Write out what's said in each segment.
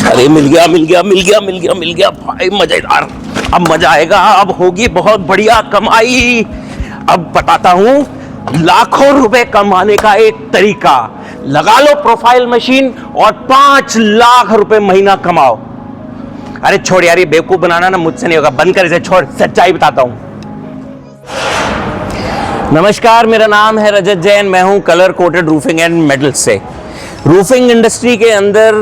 अरे मिल गया भाई, मजेदार। अब मजा आएगा, अब होगी बहुत बढ़िया कमाई। अब बताता हूं लाखों रुपए कमाने का एक तरीका। लगा लो प्रोफाइल मशीन और 5 लाख रुपए महीना कमाओ। अरे छोड़ यार, ये बेवकूफ बनाना ना मुझसे नहीं होगा, बंद कर इसे, छोड़, सच्चाई बताता हूं। नमस्कार, मेरा नाम है रजत जैन, मैं हूं colour coated roofing and metals से। रूफिंग इंडस्ट्री के अंदर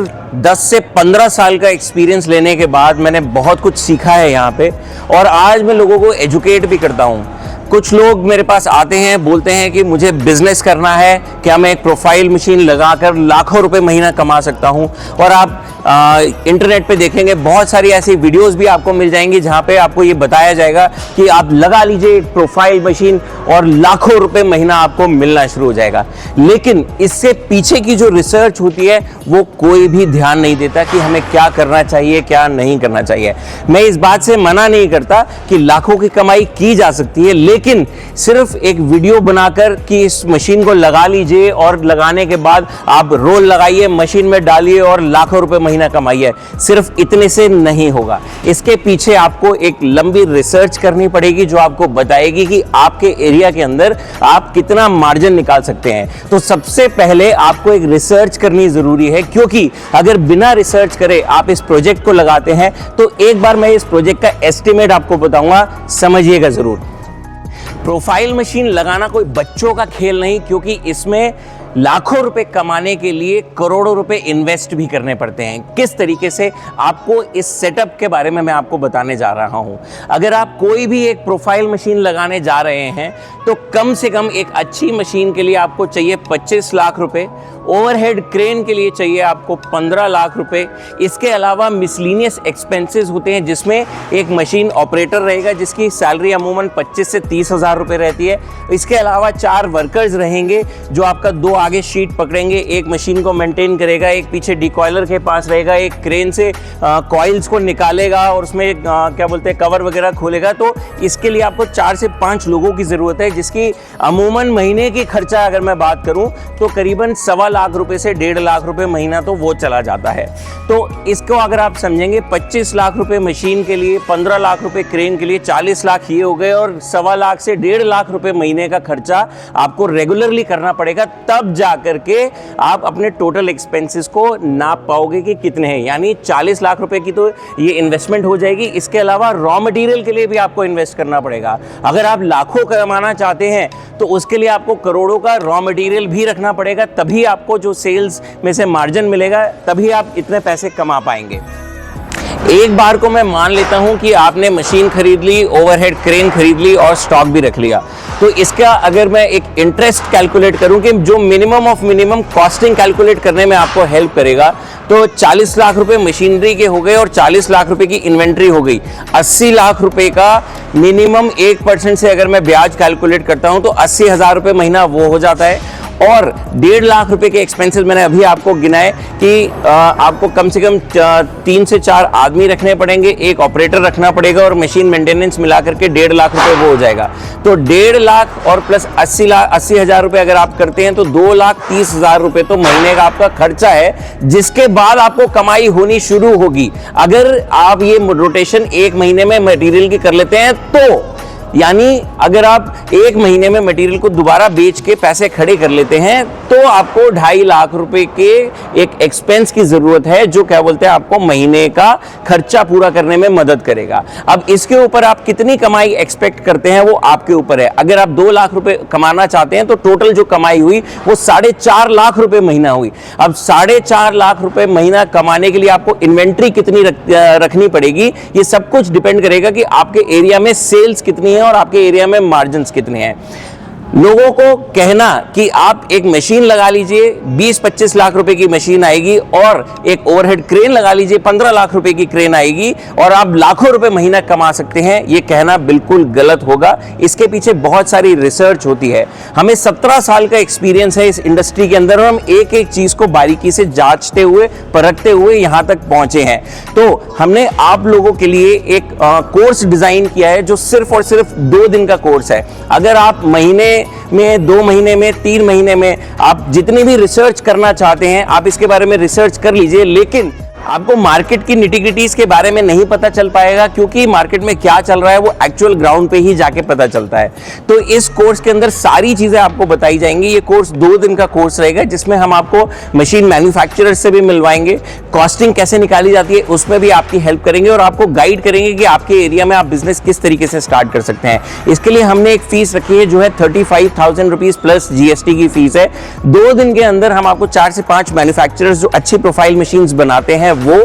10 से 15 साल का एक्सपीरियंस लेने के बाद मैंने बहुत कुछ सीखा है यहाँ पे, और आज मैं लोगों को एजुकेट भी करता हूँ। कुछ लोग मेरे पास आते हैं, बोलते हैं कि मुझे बिजनेस करना है, क्या मैं एक प्रोफाइल मशीन लगाकर लाखों रुपए महीना कमा सकता हूँ। और आप इंटरनेट पे देखेंगे बहुत सारी ऐसी वीडियोस भी आपको मिल जाएंगी जहाँ पे आपको ये बताया जाएगा कि आप लगा लीजिए एक प्रोफाइल मशीन और लाखों रुपए महीना आपको मिलना शुरू हो जाएगा। लेकिन इससे पीछे की जो रिसर्च होती है वो कोई भी ध्यान नहीं देता कि हमें क्या करना चाहिए, क्या नहीं करना चाहिए। मैं इस बात से मना नहीं करता कि लाखों की कमाई की जा सकती है, लेकिन सिर्फ एक वीडियो बनाकर कि इस मशीन को लगा लीजिए और लगाने के बाद आप रोल लगाइए, मशीन में डालिए और लाखों रुपए महीना कमाइए, सिर्फ इतने से नहीं होगा। इसके पीछे आपको एक लंबी रिसर्च करनी पड़ेगी जो आपको बताएगी कि आपके एरिया के अंदर आप कितना मार्जिन निकाल सकते हैं। तो सबसे पहले आपको एक रिसर्च करनी जरूरी है, क्योंकि अगर बिना रिसर्च करे आप इस प्रोजेक्ट को लगाते हैं तो एक बार मैं इस प्रोजेक्ट का एस्टिमेट आपको बताऊंगा, समझिएगा जरूर। प्रोफाइल मशीन लगाना कोई बच्चों का खेल नहीं, क्योंकि इसमें लाखों रुपए कमाने के लिए करोड़ों रुपए इन्वेस्ट भी करने पड़ते हैं। किस तरीके से, आपको इस सेटअप के बारे में मैं आपको बताने जा रहा हूं। अगर आप कोई भी एक प्रोफाइल मशीन लगाने जा रहे हैं तो कम से कम एक अच्छी मशीन के लिए आपको चाहिए 25 लाख रुपए, ओवरहेड क्रेन के लिए चाहिए आपको 15 लाख रुपए। इसके अलावा मिसलिनियस एक्सपेंसेस होते हैं जिसमें एक मशीन ऑपरेटर रहेगा जिसकी सैलरी अमूमन 25 से 30 हज़ार रुपए रहती है। इसके अलावा 4 वर्कर्स रहेंगे जो आपका 2 आगे शीट पकड़ेंगे, एक मशीन को मेंटेन करेगा, एक पीछे डिकॉइलर के पास रहेगा, एक क्रेन से कॉइल्स को निकालेगा और उसमें क्या बोलते हैं कवर वगैरह खोलेगा। तो इसके लिए आपको 4 से 5 लोगों की ज़रूरत है, जिसकी अमूमन महीने की खर्चा अगर मैं बात करूं तो करीबन 1.25 लाख रुपए से 1.5 लाख रुपए महीना तो वो चला जाता है। तो इसको अगर आप समझेंगे 25 लाख रुपए मशीन के लिए, 15 लाख रुपए क्रेन के लिए, 40 लाख ये हो गए, और 1.25 लाख से 1.5 लाख रुपए महीने का खर्चा आपको रेगुलरली करना पड़ेगा। तब जाकर के आप अपने टोटल एक्सपेंसेस को नाप पाओगे कि कितने हैं। यानी 40 लाख रुपए की तो ये इन्वेस्टमेंट हो जाएगी। इसके अलावा रॉ मटेरियल के लिए भी आपको इन्वेस्ट करना पड़ेगा। अगर आप लाखों कमाना चाहते हैं तो उसके लिए आपको करोड़ों का रॉ मटेरियल भी रखना पड़ेगा, तभी आपको जो सेल्स में से मार्जिन मिलेगा, तभी आप इतने पैसे कमा पाएंगे। एक बार को मैं मान लेता हूं कि आपने मशीन खरीद ली, ओवरहेड क्रेन खरीद ली और स्टॉक भी रख लिया, तो इसका अगर मैं एक इंटरेस्ट कैलकुलेट करूं कि जो minimum of minimum costing calculate करने में आपको हेल्प करेगा, तो 40 लाख रुपए मशीनरी के हो गए और 40 लाख रुपए की इन्वेंट्री हो गई। 80 लाख रुपए का मिनिमम 1% से अगर मैं ब्याज कैलकुलेट करता हूं तो 80 हज़ार रुपए महीना वो हो जाता है। और 1.5 लाख रुपए के एक्सपेंसेस मैंने अभी आपको गिनाए कि आपको कम से कम 3 से 4 आदमी रखने पड़ेंगे, एक ऑपरेटर रखना पड़ेगा और मशीन मेंटेनेंस मिला करके 1.5 लाख रुपए वो हो जाएगा। तो 1.5 लाख और प्लस 80 हज़ार रुपए अगर आप करते हैं तो 2,30,000 रुपए तो महीने का आपका खर्चा है, जिसके बाद आपको कमाई होनी शुरू होगी। अगर आप ये रोटेशन 1 महीने में मटेरियल की कर लेते हैं तो, यानी अगर आप 1 महीने में मटेरियल को दोबारा बेच के पैसे खड़े कर लेते हैं तो आपको 2.5 लाख रुपए के एक एक्सपेंस की जरूरत है, जो क्या बोलते हैं आपको महीने का खर्चा पूरा करने में मदद करेगा। अब इसके ऊपर आप कितनी कमाई एक्सपेक्ट करते हैं वो आपके ऊपर है। अगर आप 2 लाख रुपए कमाना चाहते हैं तो टोटल जो कमाई हुई वो 4.5 लाख रुपए महीना हुई। अब 4.5 लाख रुपए महीना कमाने के लिए आपको इन्वेंट्री कितनी रखनी पड़ेगी, ये सब कुछ डिपेंड करेगा कि आपके एरिया में सेल्स कितनी है और आपके एरिया में मार्जिन्स कितने हैं। लोगों को कहना कि आप एक मशीन लगा लीजिए, 20-25 लाख रुपए की मशीन आएगी, और एक ओवरहेड क्रेन लगा लीजिए, 15 लाख रुपए की क्रेन आएगी और आप लाखों रुपए महीना कमा सकते हैं, ये कहना बिल्कुल गलत होगा। इसके पीछे बहुत सारी रिसर्च होती है। हमें 17 साल का एक्सपीरियंस है इस इंडस्ट्री के अंदर और हम एक एक चीज को बारीकी से जांचते हुए, परखते हुए यहां तक पहुंचे हैं। तो हमने आप लोगों के लिए एक कोर्स डिजाइन किया है जो सिर्फ और सिर्फ 2 दिन का कोर्स है। अगर आप महीने में, 2 महीने में, 3 महीने में आप जितनी भी रिसर्च करना चाहते हैं आप इसके बारे में रिसर्च कर लीजिए, लेकिन आपको मार्केट की निटिग्रिटीज के बारे में नहीं पता चल पाएगा, क्योंकि मार्केट में क्या चल रहा है वो एक्चुअल ग्राउंड पे ही जाके पता चलता है। तो इस कोर्स के अंदर सारी चीजें आपको बताई जाएंगी। ये कोर्स 2 दिन का कोर्स रहेगा, जिसमें हम आपको मशीन मैन्युफैक्चरर से भी मिलवाएंगे, कॉस्टिंग कैसे निकाली जाती है उसमें भी आपकी हेल्प करेंगे और आपको गाइड करेंगे कि आपके एरिया में आप बिजनेस किस तरीके से स्टार्ट कर सकते हैं। इसके लिए हमने एक फीस रखी है जो है 35,000 रुपीज प्लस GST की फीस है। 2 दिन के अंदर हम आपको 4 से 5 मैन्युफैक्चरर्स जो अच्छी प्रोफाइल मशीन्स बनाते हैं वो,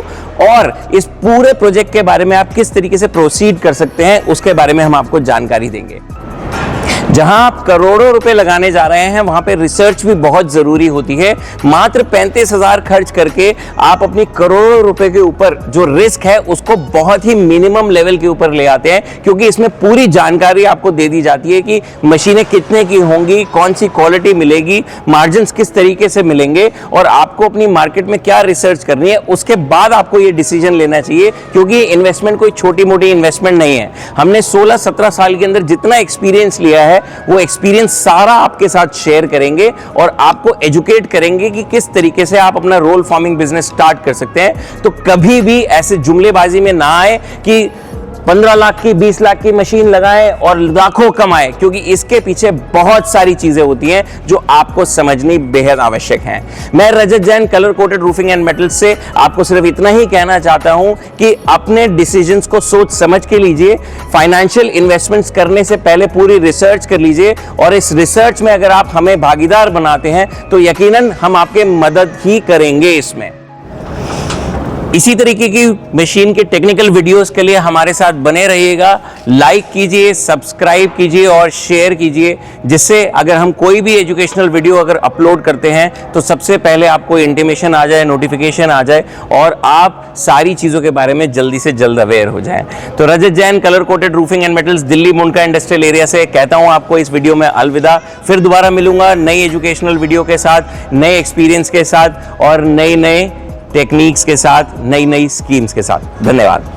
और इस पूरे प्रोजेक्ट के बारे में आप किस तरीके से प्रोसीड कर सकते हैं उसके बारे में हम आपको जानकारी देंगे। जहां आप करोड़ों रुपए लगाने जा रहे हैं वहां पे रिसर्च भी बहुत जरूरी होती है। मात्र 35,000 खर्च करके आप अपनी करोड़ों रुपए के ऊपर जो रिस्क है उसको बहुत ही मिनिमम लेवल के ऊपर ले आते हैं, क्योंकि इसमें पूरी जानकारी आपको दे दी जाती है कि मशीनें कितने की होंगी, कौन सी क्वालिटी मिलेगी, मार्जिन्स किस तरीके से मिलेंगे और आपको अपनी मार्केट में क्या रिसर्च करनी है। उसके बाद आपको ये डिसीजन लेना चाहिए, क्योंकि इन्वेस्टमेंट कोई छोटी मोटी इन्वेस्टमेंट नहीं है। हमने 16-17 साल के अंदर जितना एक्सपीरियंस लिया है वो एक्सपीरियंस सारा आपके साथ शेयर करेंगे और आपको एजुकेट करेंगे कि किस तरीके से आप अपना रोल फॉर्मिंग बिजनेस स्टार्ट कर सकते हैं। तो कभी भी ऐसे जुमलेबाजी में ना आए कि 15 लाख की 20 लाख की मशीन लगाएं और लाखों कमाएं, क्योंकि इसके पीछे बहुत सारी चीजें होती हैं जो आपको समझनी बेहद आवश्यक है। मैं Rajat Jain, colour coated roofing and metals से आपको सिर्फ इतना ही कहना चाहता हूं कि अपने डिसीजंस को सोच समझ के लीजिए। फाइनेंशियल इन्वेस्टमेंट्स करने से पहले पूरी रिसर्च कर लीजिए, और इस रिसर्च में अगर आप हमें भागीदार बनाते हैं तो यकीनन हम आपके मदद ही करेंगे इसमें। इसी तरीके की मशीन के टेक्निकल वीडियोस के लिए हमारे साथ बने रहिएगा। लाइक कीजिए, सब्सक्राइब कीजिए और शेयर कीजिए, जिससे अगर हम कोई भी एजुकेशनल वीडियो अगर अपलोड करते हैं तो सबसे पहले आपको इंटीमेशन आ जाए, नोटिफिकेशन आ जाए और आप सारी चीज़ों के बारे में जल्दी से जल्द अवेयर हो जाएं। तो Rajat Jain, colour coated roofing and metals, Delhi Mundka industrial area से कहता हूँ आपको इस वीडियो में अलविदा। फिर दोबारा मिलूंगा नई एजुकेशनल वीडियो के साथ, नए एक्सपीरियंस के साथ और नए टेक्निक्स के साथ, नई स्कीम्स के साथ। धन्यवाद।